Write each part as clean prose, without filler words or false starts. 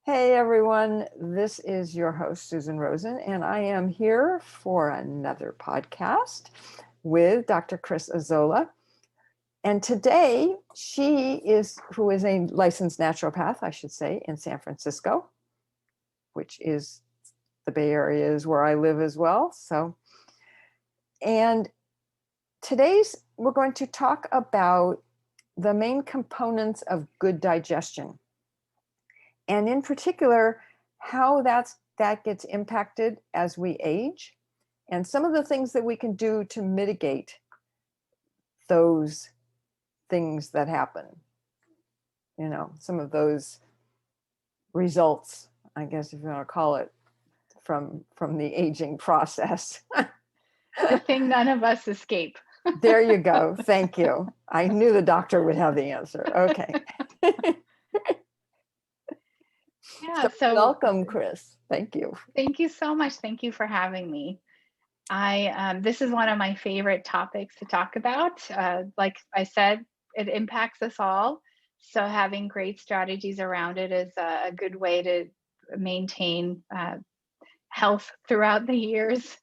Hey everyone, this is your host Susan Rosen, and I am here for another podcast with Dr. Cris Azzola. And today who is a licensed naturopath, I should say, in San Francisco, which is the Bay Area is where I live as well. And we're going to talk about the main components of good digestion. And in particular, how that gets impacted as we age, and some of the things that we can do to mitigate those things that happen. Some of those results, I guess if you want to call it, from the aging process. The thing none of us escape. There you go. Thank you. I knew the doctor would have the answer. Okay. Yeah, so welcome, Cris. Thank you. Thank you so much. Thank you for having me. This is one of my favorite topics to talk about. Like I said, it impacts us all. So having great strategies around it is a good way to maintain health throughout the years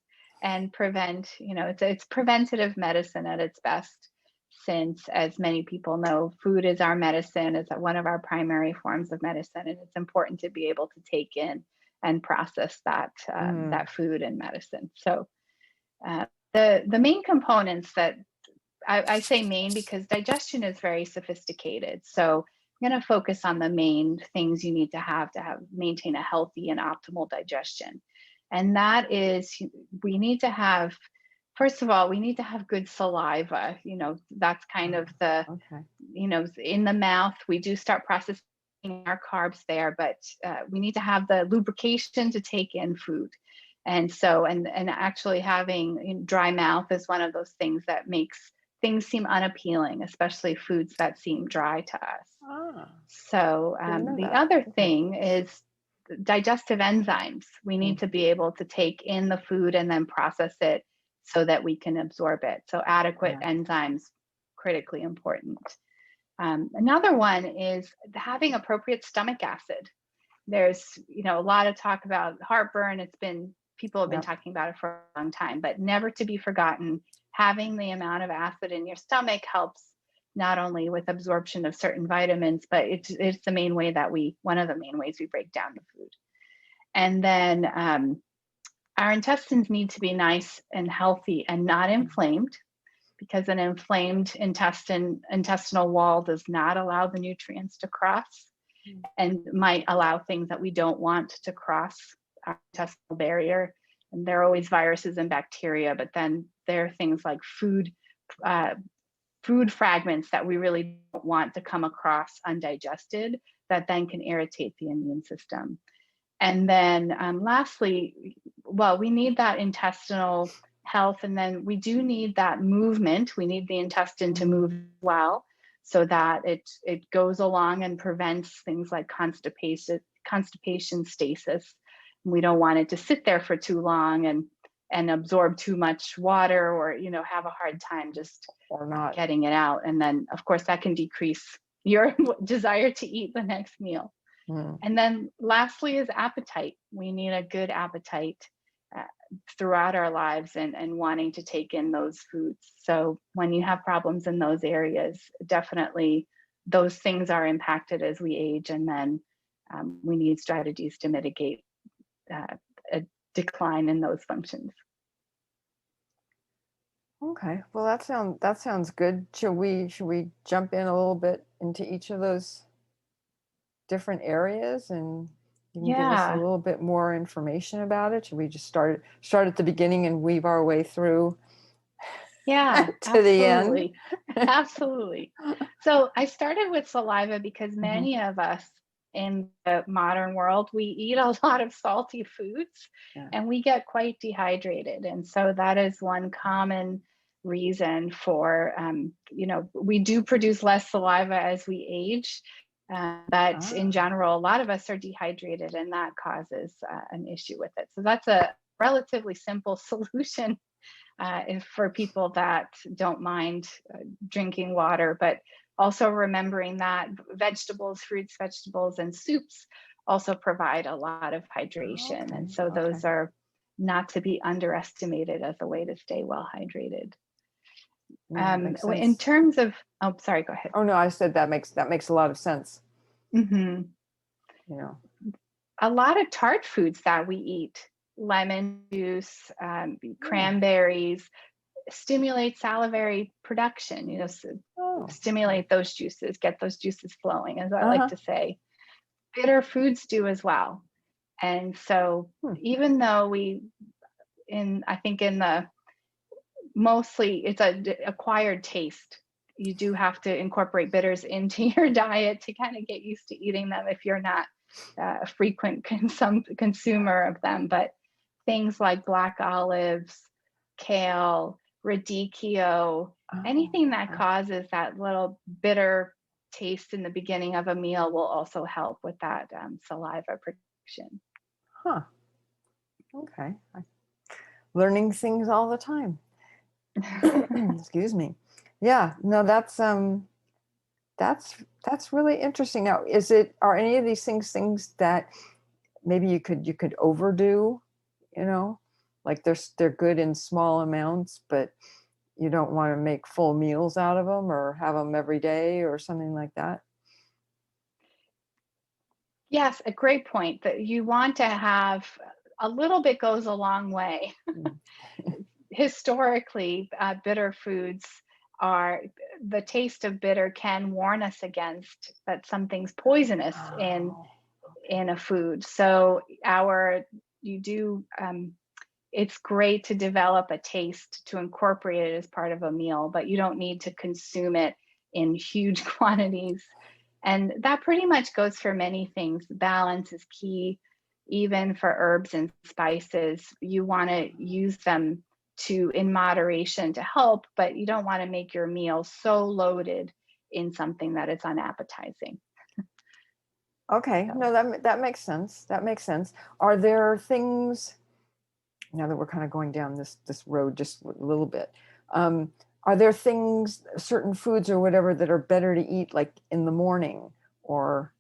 and prevent, it's preventative medicine at its best. Since, as many people know, food is our medicine, it's one of our primary forms of medicine, and it's important to be able to take in and process that food and medicine. So the main components that I say main because digestion is very sophisticated. So I'm going to focus on the main things you need to have maintain a healthy and optimal digestion. And that is, first of all, we need to have good saliva. That's kind of in the mouth, we do start processing our carbs there, but we need to have the lubrication to take in food. And so, and actually having dry mouth is one of those things that makes things seem unappealing, especially foods that seem dry to us. So the other thing is digestive enzymes. We need to be able to take in the food and then process it so that we can absorb it. So adequate enzymes, critically important. Another one is having appropriate stomach acid. There's, a lot of talk about heartburn. People have been talking about it for a long time, but never to be forgotten, having the amount of acid in your stomach helps not only with absorption of certain vitamins, but it's one of the main ways we break down the food. And then our intestines need to be nice and healthy and not inflamed, because an inflamed intestinal wall does not allow the nutrients to cross and might allow things that we don't want to cross our intestinal barrier. And there are always viruses and bacteria, but then there are things like food fragments that we really don't want to come across undigested that then can irritate the immune system. And then lastly, we need that intestinal health, and then we do need that movement. We need the intestine to move well so that it goes along and prevents things like constipation, stasis. We don't want it to sit there for too long and absorb too much water, or have a hard time getting it out. And then of course that can decrease your desire to eat the next meal. And then lastly is appetite. We need a good appetite throughout our lives and wanting to take in those foods. So when you have problems in those areas, definitely those things are impacted as we age, and then we need strategies to mitigate a decline in those functions. Okay, well that sounds good. Should we jump in a little bit into each of those different areas, and you can give us a little bit more information about it? Should we just start at the beginning and weave our way through to the end? Absolutely. So I started with saliva because many of us in the modern world, we eat a lot of salty foods and we get quite dehydrated. And so that is one common reason for, we do produce less saliva as we age. But in general, a lot of us are dehydrated, and that causes an issue with it. So that's a relatively simple solution for people that don't mind drinking water, but also remembering that vegetables, fruits, vegetables, and soups also provide a lot of hydration. Okay. And so Okay. those are not to be underestimated as a way to stay well hydrated. Yeah, makes In sense. terms of, oh, sorry, go ahead. Oh no, I said that makes a lot of sense. Hmm. You know. A lot of tart foods that we eat, lemon juice, Oh. cranberries, stimulate salivary production, Oh. stimulate those juices, get those juices flowing, as I like Uh-huh. to say. Bitter foods do as well. And so Hmm. even though I think in the mostly it's a acquired taste, you do have to incorporate bitters into your diet to kind of get used to eating them if you're not a frequent consumer of them. But things like black olives, kale, radicchio, Oh. anything that Okay. causes that little bitter taste in the beginning of a meal will also help with that saliva production. Huh. Okay. Learning things all the time. Excuse me. Yeah. No, that's really interesting. Now, are any of these things that maybe you could overdo, you know? Like they're good in small amounts, but you don't want to make full meals out of them or have them every day or something like that. Yes, a great point that you want to have a little bit goes a long way. Mm. Historically, bitter foods are the taste of bitter can warn us against that something's poisonous Oh, okay. in a food. So you do it's great to develop a taste to incorporate it as part of a meal, but you don't need to consume it in huge quantities. And that pretty much goes for many things. Balance is key, even for herbs and spices. You want to use them in moderation to help, but you don't want to make your meal so loaded in something that it's unappetizing. Okay. So No, that makes sense. That makes sense. Are there things, now that we're kind of going down this road just a little bit, um, are there things, certain foods or whatever, that are better to eat like in the morning or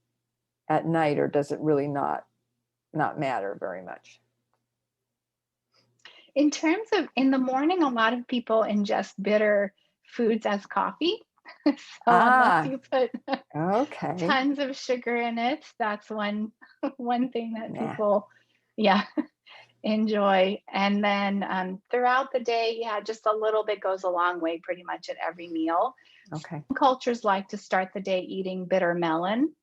at night, or does it really not matter very much? in terms of in the morning, a lot of people ingest bitter foods as coffee. So unless Ah, you put okay. tons of sugar in it, that's one thing that Nah. people, yeah, enjoy. And then throughout the day, yeah, just a little bit goes a long way pretty much at every meal. Okay. Some cultures like to start the day eating bitter melon.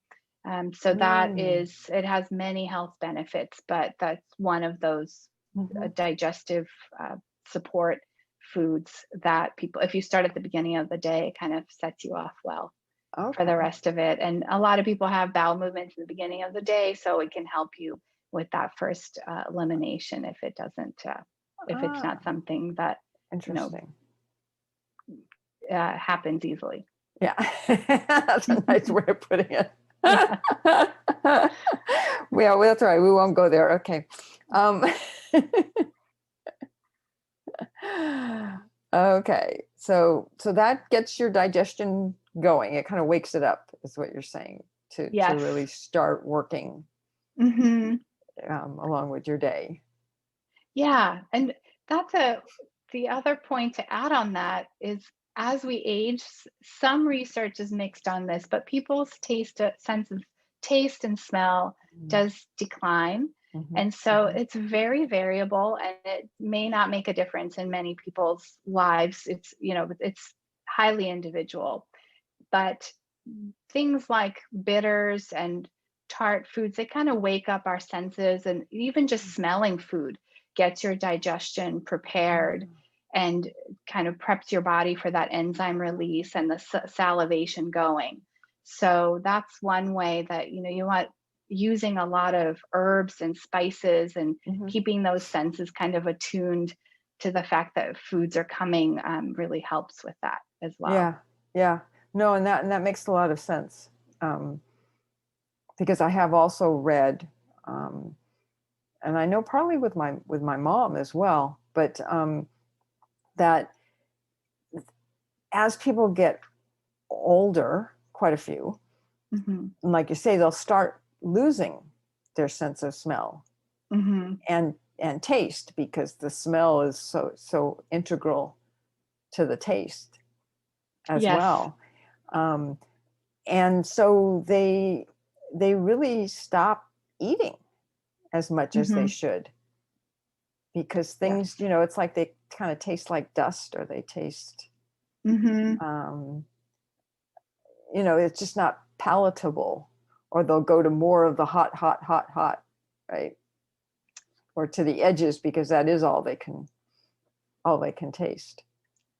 So Mm. it has many health benefits, but that's one of those Hmm. digestive support foods that people, if you start at the beginning of the day, it kind of sets you off well for the Okay. rest of it. And a lot of people have bowel movements in the beginning of the day, so it can help you with that first elimination if it doesn't, if it's Ah, not something that you know interesting. happens easily. Yeah. That's a nice way of putting it. Yeah. Well, that's all right. We won't go there. Okay. Um, okay. So that gets your digestion going. It kind of wakes it up, is what you're saying, to Yes. really start working Hmm. along with your day. Yeah, and that's the other point to add on that is as we age, some research is mixed on this, but people's sense of taste and smell does decline. Mm-hmm. And so it's very variable and it may not make a difference in many people's lives. It's highly individual. But things like bitters and tart foods, they kind of wake up our senses, and even just smelling food gets your digestion prepared and kind of preps your body for that enzyme release and the salivation going. So that's one way that you want using a lot of herbs and spices and Mm-hmm. keeping those senses kind of attuned to the fact that foods are coming really helps with that as well. Yeah, yeah. No, and that makes a lot of sense. Because I have also read, um, and I know partly with my mom as well, but that as people get older, quite a few, Hmm. and like you say, they'll start losing their sense of smell Mm-hmm. and taste, because the smell is so integral to the taste as Yes. well. And so they really stop eating as much as they should, because things, Yes. it's like they kind of taste like dust, or they taste, Mm-hmm. it's just not palatable, or they'll go to more of the hot, hot, hot, hot, right? Or to the edges, because that is all they can taste.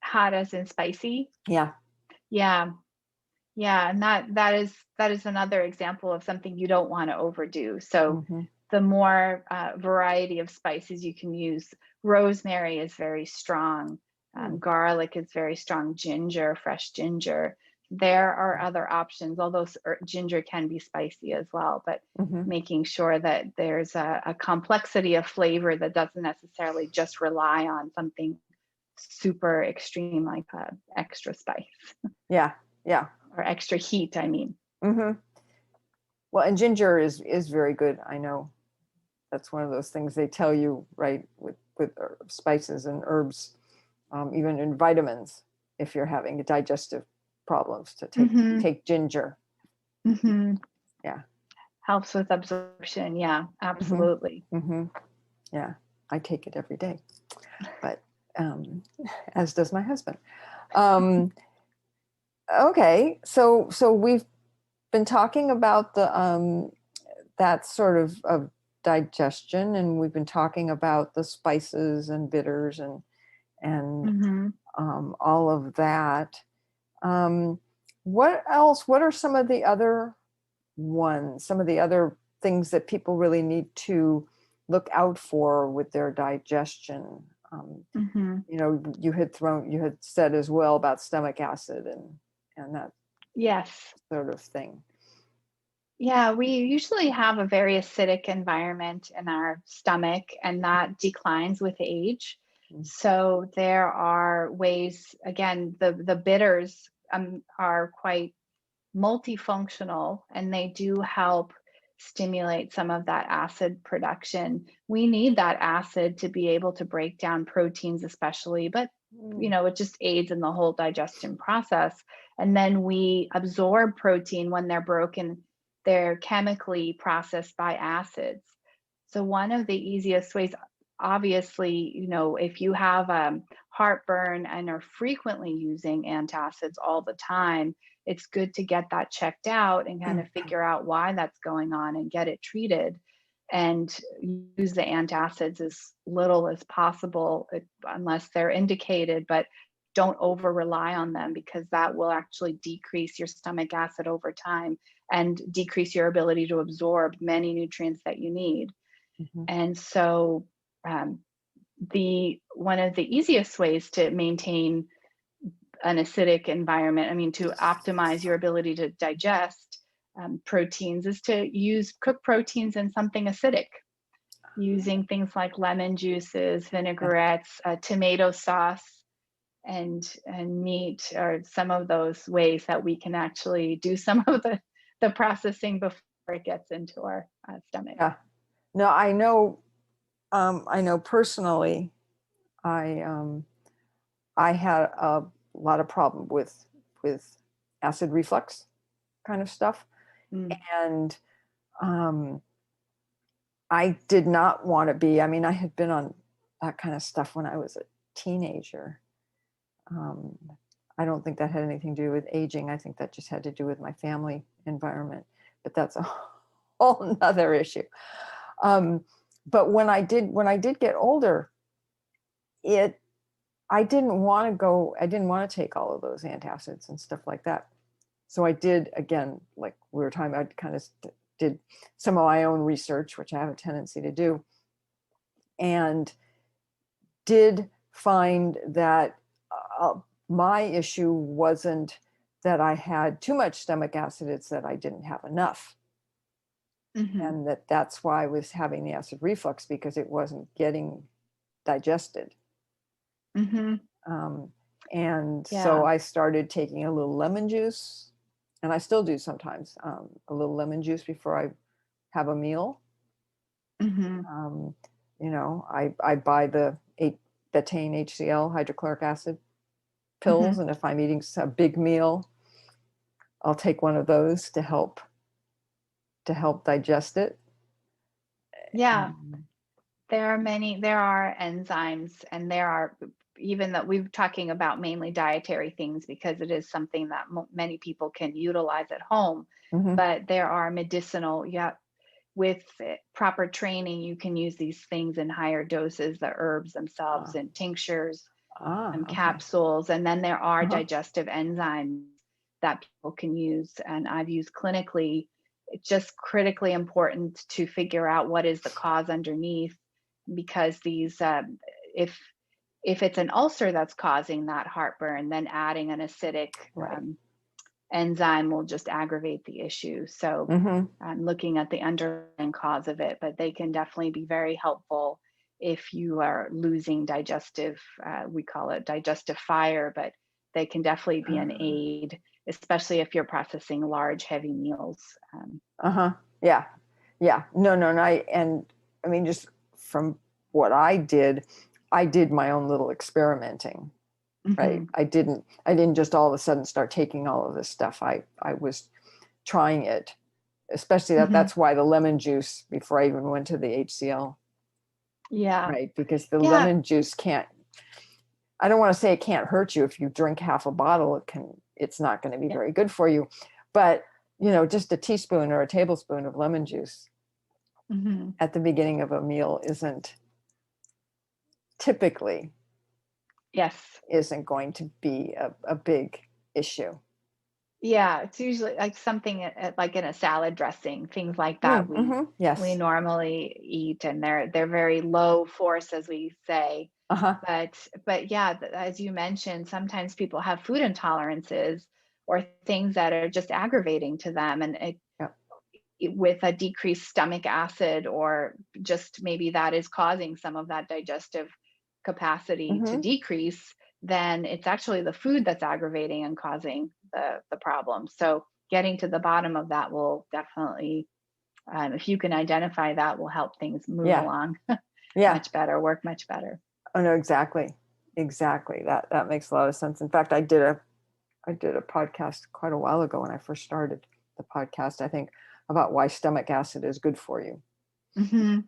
Hot as in spicy. Yeah. Yeah. Yeah. And that is another example of something you don't want to overdo. So Mm-hmm. the more variety of spices you can use. Rosemary is very strong. Garlic is very strong. Ginger, fresh ginger. There are other options, although ginger can be spicy as well, but Mm-hmm. making sure that there's a complexity of flavor that doesn't necessarily just rely on something super extreme like extra spice. Yeah. Yeah. Or extra heat, I mean. Mm-hmm. Well, and ginger is very good. I know that's one of those things they tell you, right, with spices and herbs, even in vitamins, if you're having digestive problems, to take ginger. Mm-hmm. Yeah. Helps with absorption. Yeah, Mm-hmm. absolutely. Mm-hmm. Yeah, I take it every day, but as does my husband. Okay, so we've been talking about the that sort of digestion, and we've been talking about the spices and bitters and Mm-hmm. all of that. What else? What are some of the other ones? Some of the other things that people really need to look out for with their digestion? Mm-hmm. You had said as well about stomach acid and that Yes. sort of thing. Yeah, we usually have a very acidic environment in our stomach, and that declines with age. So there are ways, again, the bitters are quite multifunctional, and they do help stimulate some of that acid production. We need that acid to be able to break down proteins, especially, but it just aids in the whole digestion process. And then we absorb protein when they're broken, they're chemically processed by acids. So one of the easiest ways, obviously, if you have heartburn and are frequently using antacids all the time, it's good to get that checked out and kind of figure out why that's going on and get it treated, and use the antacids as little as possible, unless they're indicated, but don't over rely on them, because that will actually decrease your stomach acid over time and decrease your ability to absorb many nutrients that you need. Mm-hmm. And so the one of the easiest ways to maintain an acidic environment, I mean, to optimize your ability to digest proteins, is to use cook proteins in something acidic, using things like lemon juices, vinaigrettes, tomato sauce, and meat are some of those ways that we can actually do some of the processing before it gets into our stomach. Yeah. No, I know. I know personally. I had a lot of problem with acid reflux kind of stuff, and I did not want to be. I mean, I had been on that kind of stuff when I was a teenager. Um, I don't think that had anything to do with aging. I think that just had to do with my family environment. But that's a whole nother issue. But when I did get older, I didn't want to go. I didn't want to take all of those antacids and stuff like that. So I did, again, like we were talking about, kind of did some of my own research, which I have a tendency to do, and did find that my issue wasn't that I had too much stomach acid, it's that I didn't have enough. Mm-hmm. And that's why I was having the acid reflux, because it wasn't getting digested. Mm-hmm. So I started taking a little lemon juice, and I still do sometimes, a little lemon juice before I have a meal. Mm-hmm. You know, I buy the betaine HCl, hydrochloric acid pills, Mm-hmm. and if I'm eating a big meal, I'll take one of those to help digest it. Yeah. There are enzymes, and there are, even that we're talking about mainly dietary things because it is something that many people can utilize at home, Mm-hmm. but there are medicinal, yeah, with proper training, you can use these things in higher doses, the herbs themselves in tinctures, Okay. capsules, and then there are Uh-huh. digestive enzymes that people can use, and I've used clinically. It's just critically important to figure out what is the cause underneath, because these if it's an ulcer that's causing that heartburn, then adding an acidic Right. enzyme will just aggravate the issue. So Mm-hmm. I'm looking at the underlying cause of it, but they can definitely be very helpful if you are losing digestive, we call it digestive fire, but they can definitely be an aid, especially if you're processing large, heavy meals. Uh-huh. Yeah. Yeah. No. I mean, just from what I did my own little experimenting, right? Mhm. I didn't just all of a sudden start taking all of this stuff. I was trying it, especially Mhm. that's why the lemon juice before I even went to the HCL, Yeah. right? Because the Yeah. lemon juice I don't want to say it can't hurt you. If you drink half a bottle, it's not going to be Yeah. very good for you. But, you know, just a teaspoon or a tablespoon of lemon juice Mhm. at the beginning of a meal typically Yes. isn't going to be a big issue. Yeah, it's usually like something like in a salad dressing, things like that Mm-hmm. we Yes. normally eat, and they're very low force, as we say. Uh-huh. But yeah, as you mentioned, sometimes people have food intolerances or things that are just aggravating to them, and Yeah. with a decreased stomach acid, or just maybe that is causing some of that digestive capacity to Mm-hmm. decrease, then it's actually the food that's aggravating and causing the problem. So getting to the bottom of that will definitely, if you can identify that, will help things move Yeah. along Yeah. much better, work much better. Oh no, exactly. Exactly. That makes a lot of sense. In fact, I did a podcast quite a while ago when I first started the podcast, I think, about why stomach acid is good for you. Hmm.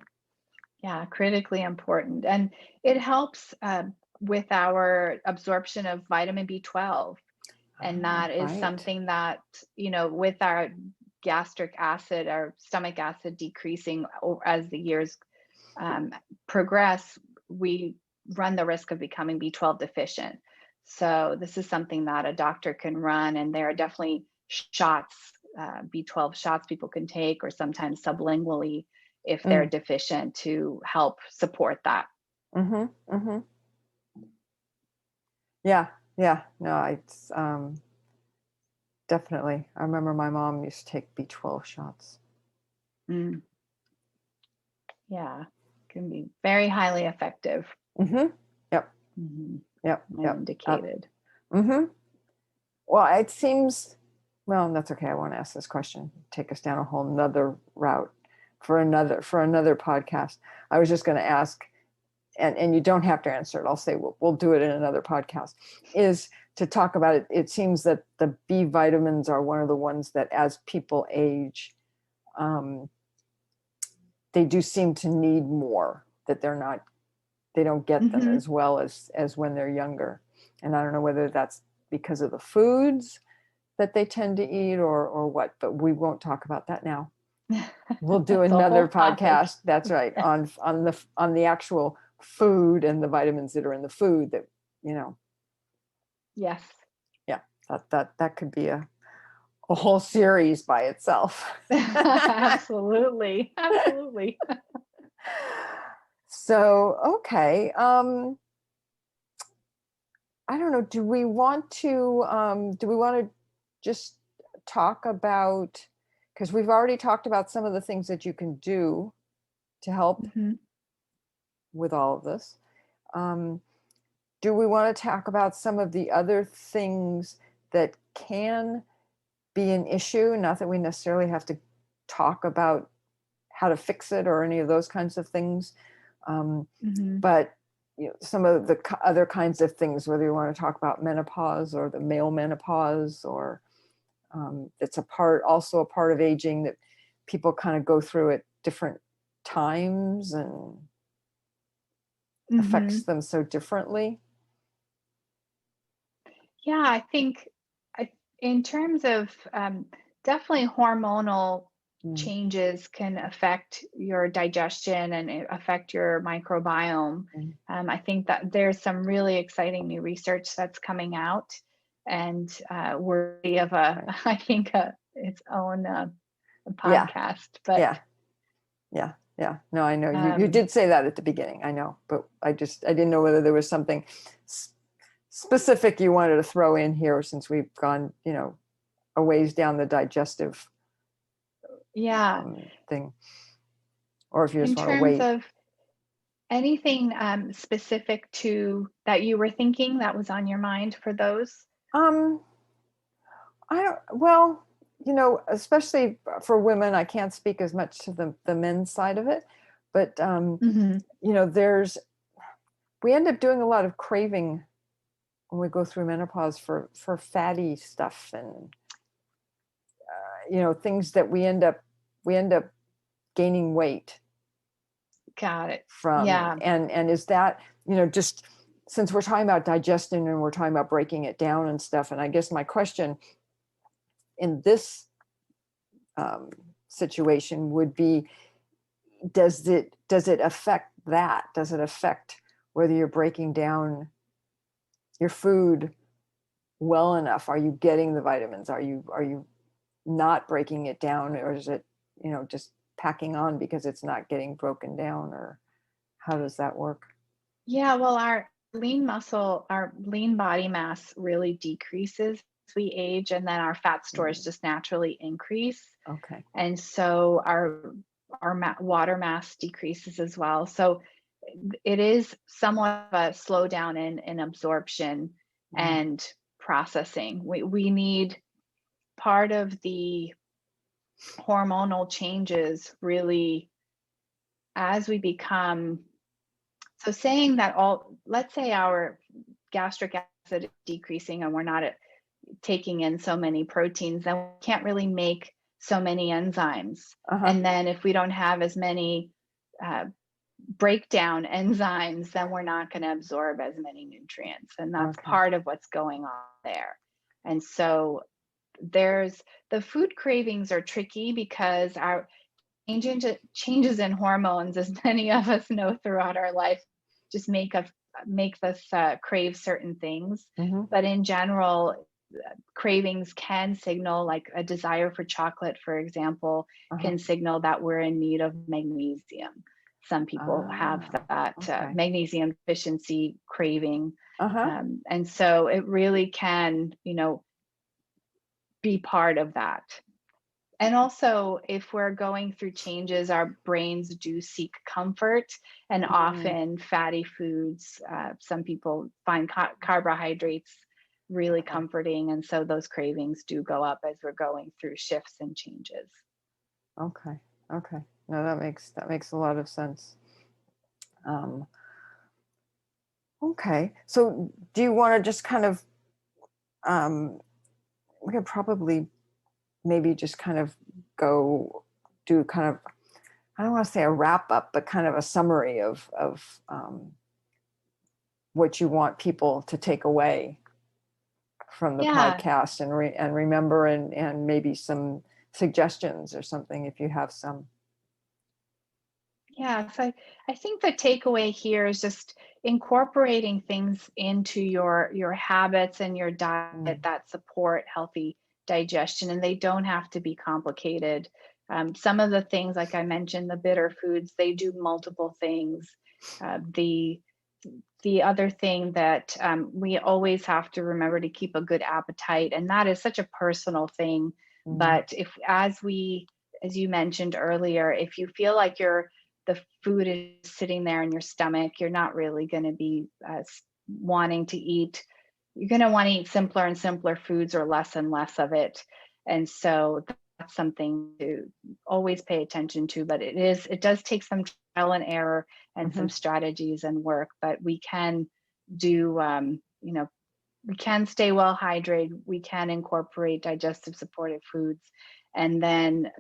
Yeah, critically important. And it helps with our absorption of vitamin B12. And that is Right. something that, with our gastric acid, our stomach acid decreasing as the years progress, we run the risk of becoming B12 deficient. So this is something that a doctor can run, and there are definitely shots, B12 shots people can take, or sometimes sublingually if they're Mm. deficient, to help support that. Mm-hmm. Mm-hmm. Yeah. Yeah. No, it's definitely. I remember my mom used to take B12 shots. Mm, yeah, can be very highly effective. Mm-hmm. Yep. Hmm. Yep. And Yep. indicated. Mm-hmm. Well, it seems, well, that's okay. I won't ask this question. Take us down a whole nother route for another podcast. I was just going to ask, and you don't have to answer it. I'll say we'll do it in another podcast. Is to talk about it. It seems that the B vitamins are one of the ones that, as people age, they do seem to need more. That they don't get them Hmm. as well as when they're younger. And I don't know whether that's because of the foods that they tend to eat or what, but we won't talk about that now. We'll do That's a another whole topic. podcast. That's right. Yes. On the actual food and the vitamins that are in the food that, you know, Yes. yeah, that could be a whole series by itself. Absolutely. Absolutely. So, okay. I don't know. Do we want to just talk about, because we've already talked about some of the things that you can do to help Hmm. with all of this. Um, do we want to talk about some of the other things that can be an issue? Not that we necessarily have to talk about how to fix it or any of those kinds of things. Mm-hmm. But some of the other kinds of things, whether you want to talk about menopause or the male menopause, or it's also a part of aging that people kind of go through at different times and affects them so differently. Yeah, I think in terms of definitely hormonal changes can affect your digestion and affect your microbiome. I think that there's some really exciting new research that's coming out and worthy of I think its own podcast. But yeah. No, I know you did say that at the beginning. I know, but I didn't know whether there was something specific you wanted to throw in here, since we've gone, a ways down the digestive thing, or if you just want to wait. In terms of anything specific to that you were thinking that was on your mind for those? Especially for women, I can't speak as much to the men's side of it, but we end up doing a lot of craving when we go through menopause for fatty stuff and things that we end up gaining weight. Got it. From. Yeah. And is that, just since we're talking about digestion and we're talking about breaking it down and stuff, and I guess my question in this situation would be, does it affect that? Does it affect whether you're breaking down your food well enough? Are you getting the vitamins? Are you not breaking it down, or is it, just packing on because it's not getting broken down, or how does that work? Yeah, well, our lean body mass really decreases as we age, and then our fat stores just naturally increase. Okay. And so our water mass decreases as well. So it is somewhat of a slowdown in absorption and processing. We need part of the hormonal changes really as we become, so saying that let's say our gastric acid is decreasing and we're not taking in so many proteins, then we can't really make so many enzymes. And then if we don't have as many breakdown enzymes, then we're not going to absorb as many nutrients. And that's part of what's going on there. And so the food cravings are tricky because our changes in hormones, as many of us know throughout our life, just make us crave certain things. But in general, cravings can signal, like a desire for chocolate, for example, can signal that we're in need of magnesium. Some people have that magnesium deficiency craving. And so it really can, be part of that. And also, if we're going through changes, our brains do seek comfort, and often fatty foods, some people find carbohydrates really comforting. And so those cravings do go up as we're going through shifts and changes. Okay. No, that makes a lot of sense. Okay. So do you want to just kind of, we could probably maybe just kind of go do kind of, I don't want to say a wrap up, but kind of a summary of what you want people to take away from the podcast and remember, and maybe some suggestions or something if you have some. Yeah, so I think the takeaway here is just incorporating things into your habits and your diet that support healthy digestion, and they don't have to be complicated. Some of the things, like I mentioned, the bitter foods, they do multiple things. The other thing that we always have to remember to keep a good appetite, and that is such a personal thing. But as you mentioned earlier, if you feel like the food is sitting there in your stomach, you're not really going to be wanting to eat. You're going to want to eat simpler and simpler foods or less and less of it. And so that's something to always pay attention to. But it does take some trial and error and some strategies and work, but we can do, we can stay well hydrated. We can incorporate digestive supportive foods and then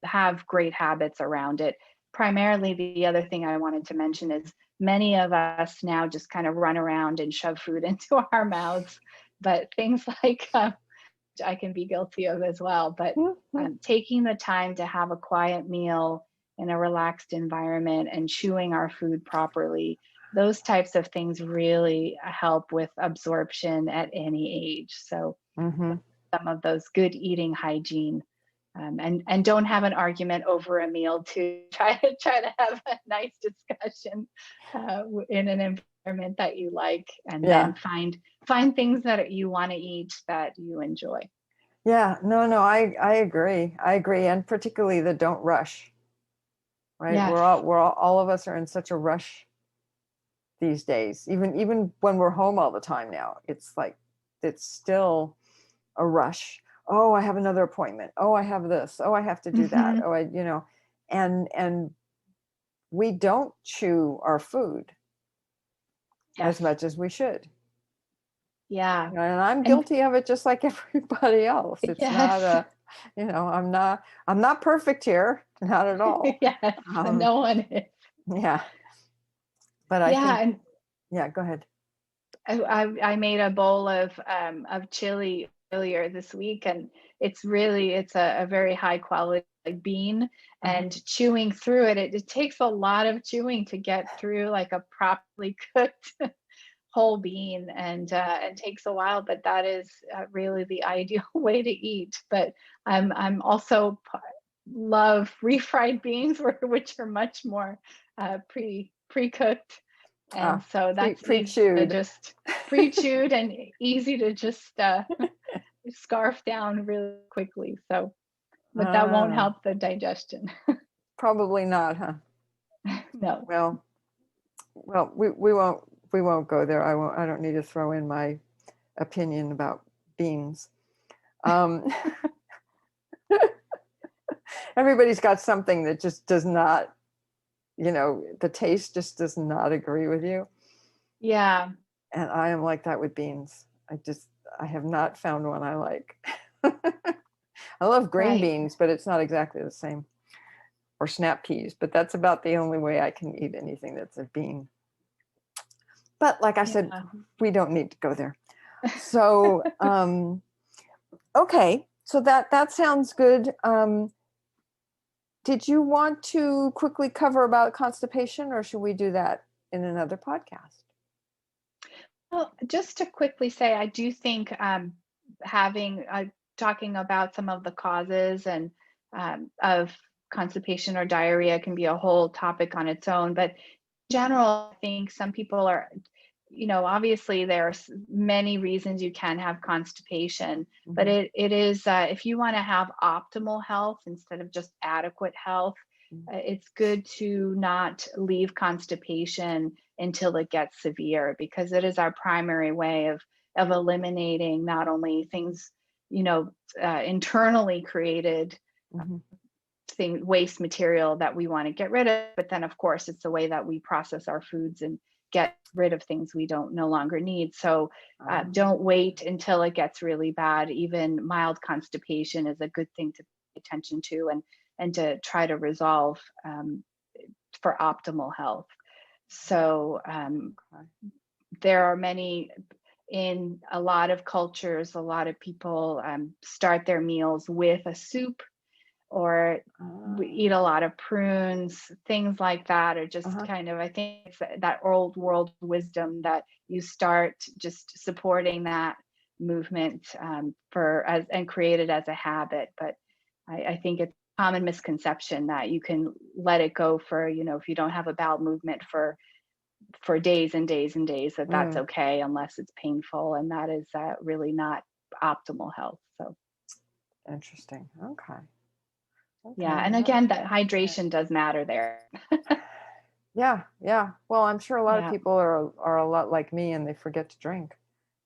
have great habits around it. Primarily, the other thing I wanted to mention is many of us now just kind of run around and shove food into our mouths, but things like I can be guilty of as well, but taking the time to have a quiet meal in a relaxed environment and chewing our food properly, those types of things really help with absorption at any age. So some of those good eating hygiene, and don't have an argument over a meal, to try to have a nice discussion in an environment that you like, and then find things that you want to eat that you enjoy. Yeah, no, I agree. And particularly the don't rush, right? Yes. All of us are in such a rush these days. Even when we're home all the time now, it's like, it's still a rush. Oh, I have another appointment. Oh, I have this. Oh, I have to do that. Oh, and we don't chew our food as much as we should. Yeah. And I'm guilty of it just like everybody else. It's not I'm not perfect here. Not at all. Yes. No one is. Yeah. But I think, go ahead. I made a bowl of chili earlier this week, and it's a very high quality bean, and chewing through it takes a lot of chewing to get through like a properly cooked whole bean, and takes a while, but that is really the ideal way to eat. But I'm also love refried beans, which are much more pre-cooked. And so that's pre-chewed. Just pre-chewed and easy to just scarf down really quickly. So, but that won't help the digestion. Probably not, huh? No. Well, we won't go there. I don't need to throw in my opinion about beans. Everybody's got something that just does not, the taste just does not agree with you. Yeah. And I am like that with beans. I have not found one I like. I love green beans, but it's not exactly the same. Or snap peas, but that's about the only way I can eat anything that's a bean. But like I said, we don't need to go there. So, okay. So that sounds good. Did you want to quickly cover about constipation, or should we do that in another podcast? Well, just to quickly say, I do think talking about some of the causes and of constipation or diarrhea can be a whole topic on its own. But in general, I think some people are, obviously there's many reasons you can have constipation, but it is, if you want to have optimal health instead of just adequate health, it's good to not leave constipation until it gets severe, because it is our primary way of eliminating not only things, internally created waste material that we want to get rid of, but then of course it's the way that we process our foods and get rid of things we no longer need. So don't wait until it gets really bad. Even mild constipation is a good thing to pay attention to and to try to resolve for optimal health. So there are many, in a lot of cultures, a lot of people start their meals with a soup, or we eat a lot of prunes, things like that, or just kind of, I think it's that old world wisdom that you start just supporting that movement and create it as a habit. But I think it's a common misconception that you can let it go for, if you don't have a bowel movement for days and days and days, that's okay unless it's painful, and that is really not optimal health. So interesting. Okay. Yeah, and again, that hydration does matter there. Yeah. Well, I'm sure a lot of people are a lot like me, and they forget to drink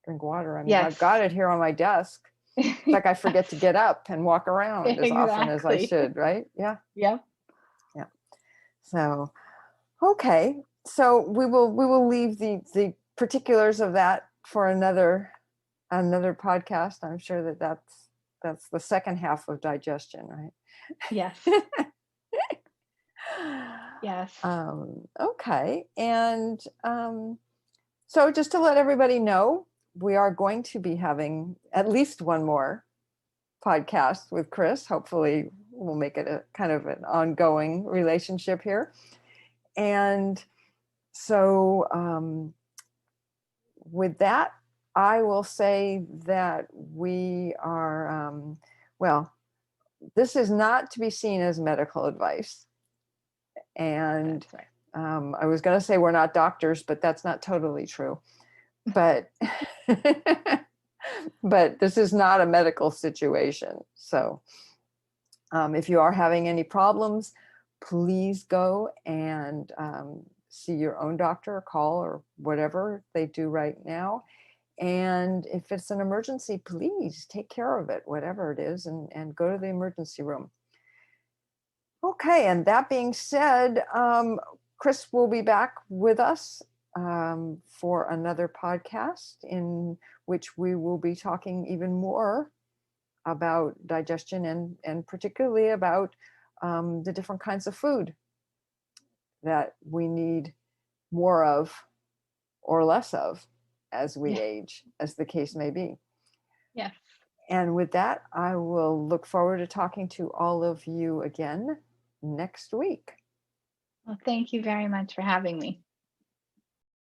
water. I mean, I've got it here on my desk, It's like I forget to get up and walk around as often as I Exactly. should, right? Yeah. Yep. Yeah. So, okay. So we will leave the particulars of that for another podcast. I'm sure that's the second half of digestion, right? Yes. Yes. Okay. And so just to let everybody know, we are going to be having at least one more podcast with Cris. Hopefully we'll make it a kind of an ongoing relationship here. And so with that, I will say that we are, well, this is not to be seen as medical advice. And That's right. I was going to say we're not doctors, but that's not totally true. But but this is not a medical situation. So if you are having any problems, please go and see your own doctor or call or whatever they do right now. And if it's an emergency, please take care of it, whatever it is, and go to the emergency room. Okay, and that being said, Cris will be back with us for another podcast in which we will be talking even more about digestion and particularly about the different kinds of food that we need more of or less of as we age, as the case may be. Yes. And with that, I will look forward to talking to all of you again next week. Well, thank you very much for having me.